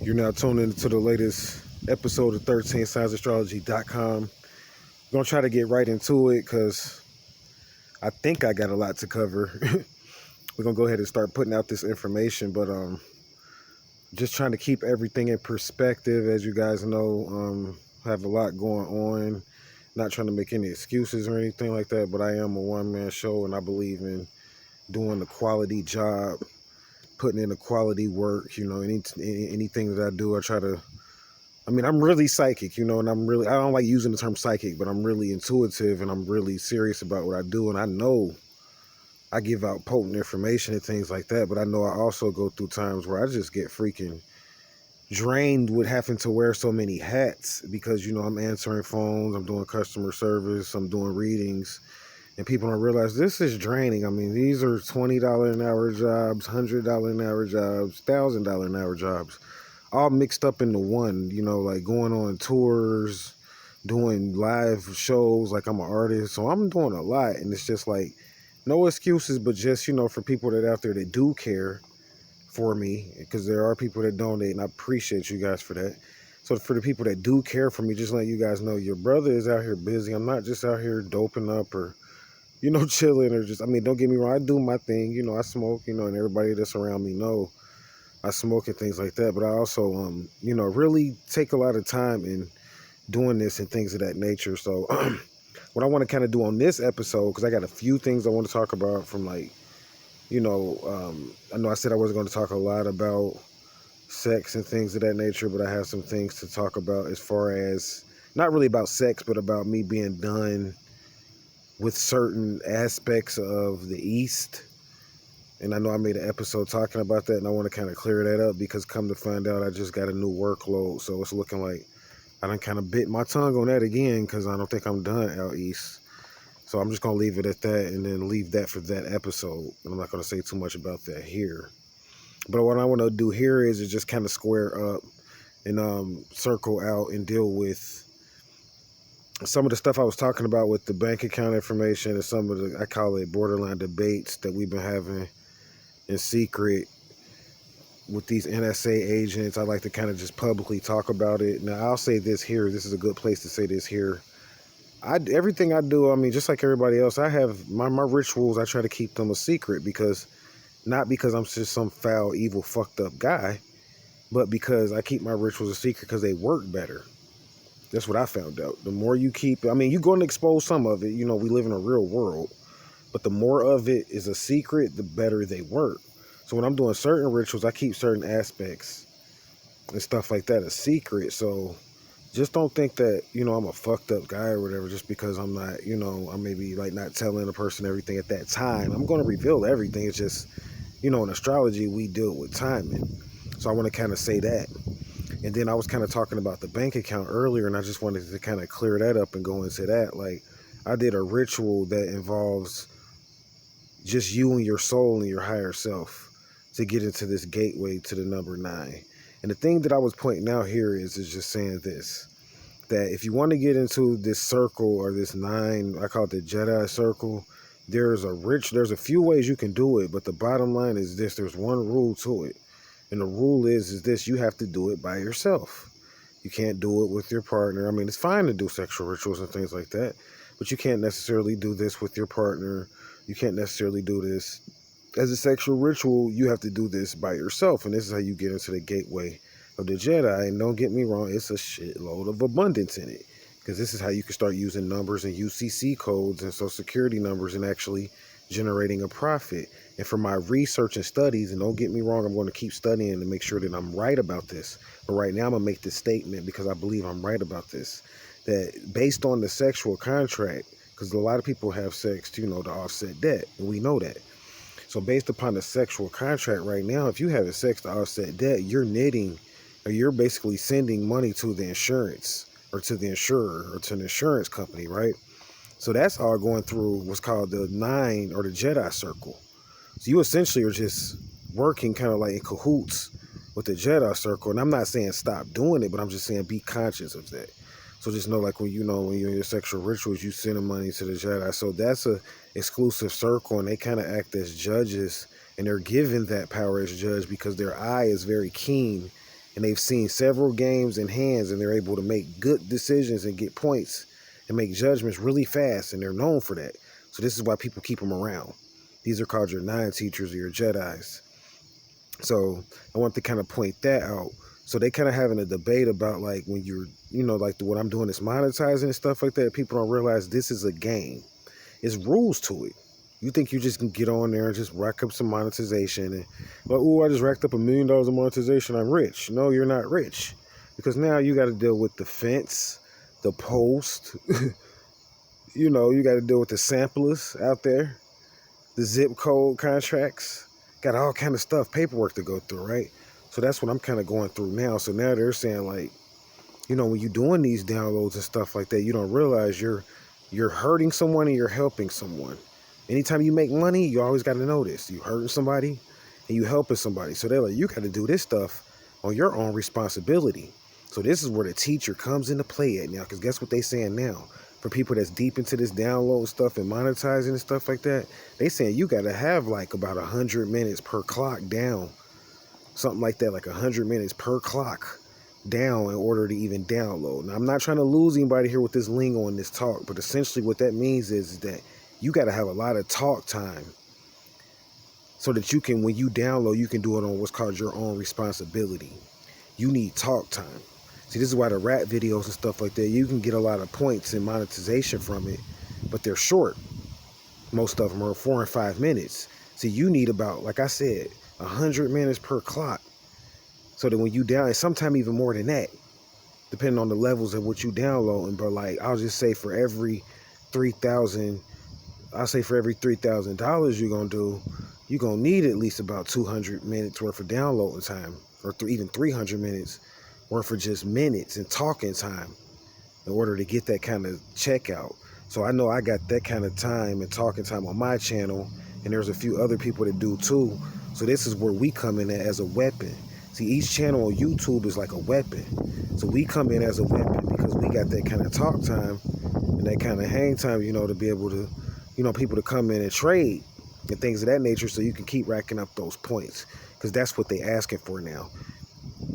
You're now tuned into the latest episode of 13SignsAstrology.com. I'm going to try to get right into it because I think I got a lot to cover. We're going to go ahead and start putting out this information, but just trying to keep everything in perspective. As you guys know, have a lot going on. Not trying to make any excuses or anything like that, but I am a one-man show, and I believe in doing the quality job, putting in the quality work. You know, anything that I do, I try to. I mean, I'm really psychic, and I don't like using the term psychic, but I'm really intuitive and I'm really serious about what I do. And I know I give out potent information and things like that, but I know I also go through times where I just get freaking drained with having to wear so many hats because, I'm answering phones, I'm doing customer service, I'm doing readings, and people don't realize this is draining. I mean, these are $20 an hour jobs, $100 an hour jobs, $1,000 an hour jobs, all mixed up into one, like going on tours, doing live shows, like I'm an artist. So I'm doing a lot, and it's just like no excuses, but just, for people that out there that do care for me, because there are people that donate, and I appreciate you guys for that. So for the people that do care for me, just let you guys know your brother is out here busy. I'm not just out here doping up or, chilling or just, don't get me wrong. I do my thing, I smoke, and everybody that's around me know I smoke and things like that. But I also, really take a lot of time in doing this and things of that nature. So what I want to kind of do on this episode, because I got a few things I want to talk about from I know I said I wasn't going to talk a lot about sex and things of that nature, but I have some things to talk about as far as, not really about sex, but about me being done with certain aspects of the East. And I know I made an episode talking about that, and I want to kind of clear that up because come to find out, I just got a new workload. So it's looking like I done kind of bit my tongue on that again because I don't think I'm done out East. So I'm just going to leave it at that and then leave that for that episode. And I'm not going to say too much about that here. But what I want to do here is just kind of square up and circle out and deal with some of the stuff I was talking about with the bank account information and some of the, I call it borderline debates that we've been having in secret with these NSA agents. I like to kind of just publicly talk about it. Now, I'll say this here. This is a good place to say this here. Everything I do, just like everybody else, I have my rituals. I try to keep them a secret not because I'm just some foul, evil, fucked up guy, but because I keep my rituals a secret because they work better. That's what I found out. The more you keep, you're going to expose some of it. We live in a real world, but the more of it is a secret, the better they work. So when I'm doing certain rituals, I keep certain aspects and stuff like that a secret. So just don't think that, I'm a fucked up guy or whatever just because I'm not, I may be like not telling a person everything at that time. I'm going to reveal everything. It's just, in astrology, we deal with timing. So I want to kind of say that. And then I was kind of talking about the bank account earlier, and I just wanted to kind of clear that up and go into that. Like, I did a ritual that involves just you and your soul and your higher self to get into this gateway to the number 9. And the thing that I was pointing out here is just saying this, that if you want to get into this circle or this 9, I call it the Jedi circle, there's a few ways you can do it, but the bottom line is this, there's one rule to it. And the rule is this, you have to do it by yourself. You can't do it with your partner. It's fine to do sexual rituals and things like that, but you can't necessarily do this with your partner. You can't necessarily do this as a sexual ritual. You have to do this by yourself, and this is how you get into the gateway of the Jedi. And don't get me wrong, it's a shitload of abundance in it, because this is how you can start using numbers and UCC codes and social security numbers and actually generating a profit. And for my research and studies, and don't get me wrong, I'm going to keep studying to make sure that I'm right about this. But right now I'm going to make this statement because I believe I'm right about this, that based on the sexual contract, because a lot of people have sex to, to offset debt, and we know that. So based upon the sexual contract right now, if you have sex to offset debt, you're knitting, or you're basically sending money to the insurance or to the insurer or to the insurance company, right? So that's all going through what's called the 9 or the Jedi circle. So you essentially are just working kind of like in cahoots with the Jedi circle. And I'm not saying stop doing it, but I'm just saying be conscious of that. So just know, like when you're in your sexual rituals, you send money to the Jedi. So that's a exclusive circle, and they kind of act as judges, and they're given that power as judge because their eye is very keen and they've seen several games in hands, and they're able to make good decisions and get points and make judgments really fast, and they're known for that. So this is why people keep them around. These are called your nine teachers or your Jedis. So I want to kind of point that out. So they kind of having a debate about like when you're, like what I'm doing is monetizing and stuff like that. People don't realize this is a game. It's rules to it. You think you just can get on there and just rack up some monetization and like, oh, I just racked up $1 million of monetization, I'm rich. No, you're not rich. Because now you got to deal with the fence, the post, you got to deal with the samplers out there, the zip code contracts, got all kind of stuff, paperwork to go through, right? So that's what I'm kind of going through now. So now they're saying like, when you're doing these downloads and stuff like that, you don't realize you're hurting someone and you're helping someone. Anytime you make money, you always got to know this. You hurting somebody and you helping somebody. So they're like, you got to do this stuff on your own responsibility. So this is where the teacher comes into play at now, because guess what they saying now? For people that's deep into this download stuff and monetizing and stuff like that, they saying you got to have like about 100 minutes per clock down. Something like that, like 100 minutes per clock down in order to even download. Now, I'm not trying to lose anybody here with this lingo and this talk, but essentially what that means is that you got to have a lot of talk time so that you can, when you download, you can do it on what's called your own responsibility. You need talk time. See, this is why the rap videos and stuff like that, you can get a lot of points and monetization from it, but they're short. Most of them are 4 and 5 minutes. See, you need about, like I said, 100 minutes per clock. So that when you down, and sometimes even more than that, depending on the levels of what you downloading. But like, I'll just say for every $3,000 you're going to do, you're going to need at least about 200 minutes worth of downloading time, or even 300 minutes worth of just minutes and talking time in order to get that kind of checkout. So I know I got that kind of time and talking time on my channel, and there's a few other people that do too. So this is where we come in as a weapon. See, each channel on YouTube is like a weapon. So we come in as a weapon because we got that kind of talk time and that kind of hang time, to be able to, people to come in and trade and things of that nature, so you can keep racking up those points, because that's what they asking for now.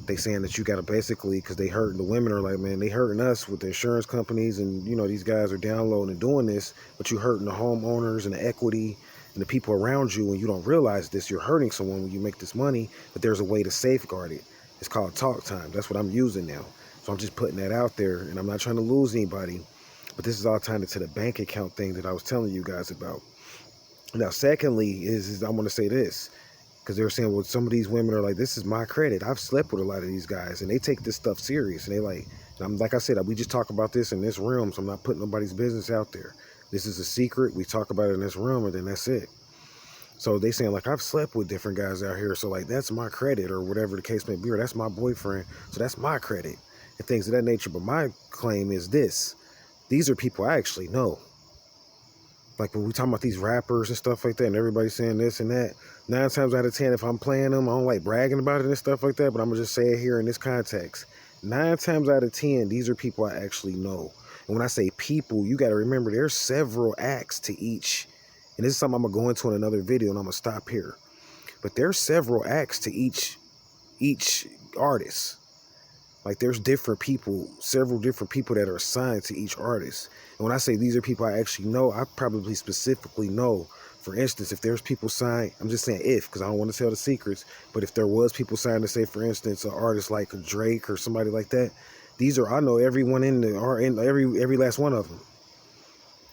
They saying that you got to basically, because they hurting, the women are like, man, they hurting us with the insurance companies, and these guys are downloading and doing this, but you hurting the homeowners and the equity and the people around you. When you don't realize this, you're hurting someone when you make this money, but there's a way to safeguard it. It's called talk time. That's what I'm using now. So I'm just putting that out there, and I'm not trying to lose anybody, but this is all tied into the bank account thing that I was telling you guys about. Now, secondly, is I want to say this, because they were saying, well, some of these women are like, this is my credit. I've slept with a lot of these guys, and they take this stuff serious. And they like, like I said, we just talk about this in this room, so I'm not putting nobody's business out there. This is a secret. We talk about it in this room, and then that's it. So they saying, like, I've slept with different guys out here, so like, that's my credit, or whatever the case may be, or that's my boyfriend, so that's my credit, and things of that nature. But my claim is this: these are people I actually know. Like when we talking about these rappers and stuff like that, and everybody's saying this and that, 9 times out of 10, if I'm playing them, I don't like bragging about it and stuff like that, but I'm gonna just say it here in this context. 9 times out of 10, these are people I actually know. And when I say people, you got to remember there's several acts to each. And this is something I'm gonna go into in another video, and I'm gonna stop here. But there's several acts to each artist. Like there's different people, several different people that are assigned to each artist. And when I say these are people I actually know, I probably specifically know. For instance, if there's people signed, I'm just saying if, because I don't want to tell the secrets, but if there was people signed to, say, for instance, an artist like Drake or somebody like that, I know everyone in every last one of them.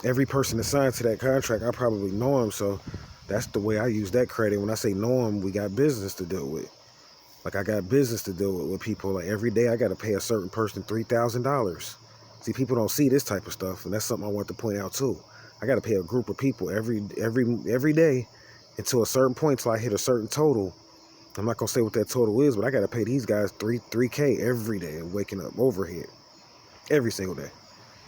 Every person assigned to that contract, I probably know them. So that's the way I use that credit. When I say know them, we got business to deal with. Like I got business to deal with people. Like every day I got to pay a certain person $3,000. See, people don't see this type of stuff, and that's something I want to point out too. I got to pay a group of people every day until a certain point, till I hit a certain total. I'm not gonna say what that total is, but I got to pay these guys $3K every day and waking up overhead every single day.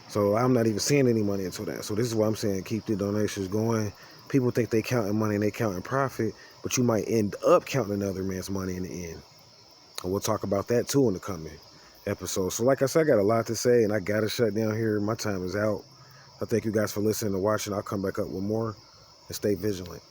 So I'm not even seeing any money until that. So this is why I'm saying keep the donations going. People think they counting money and they counting profit, but you might end up counting another man's money in the end. And we'll talk about that too in the coming episodes. So like I said, I got a lot to say, and I got to shut down here. My time is out. I thank you guys for listening and watching. I'll come back up with more, and stay vigilant.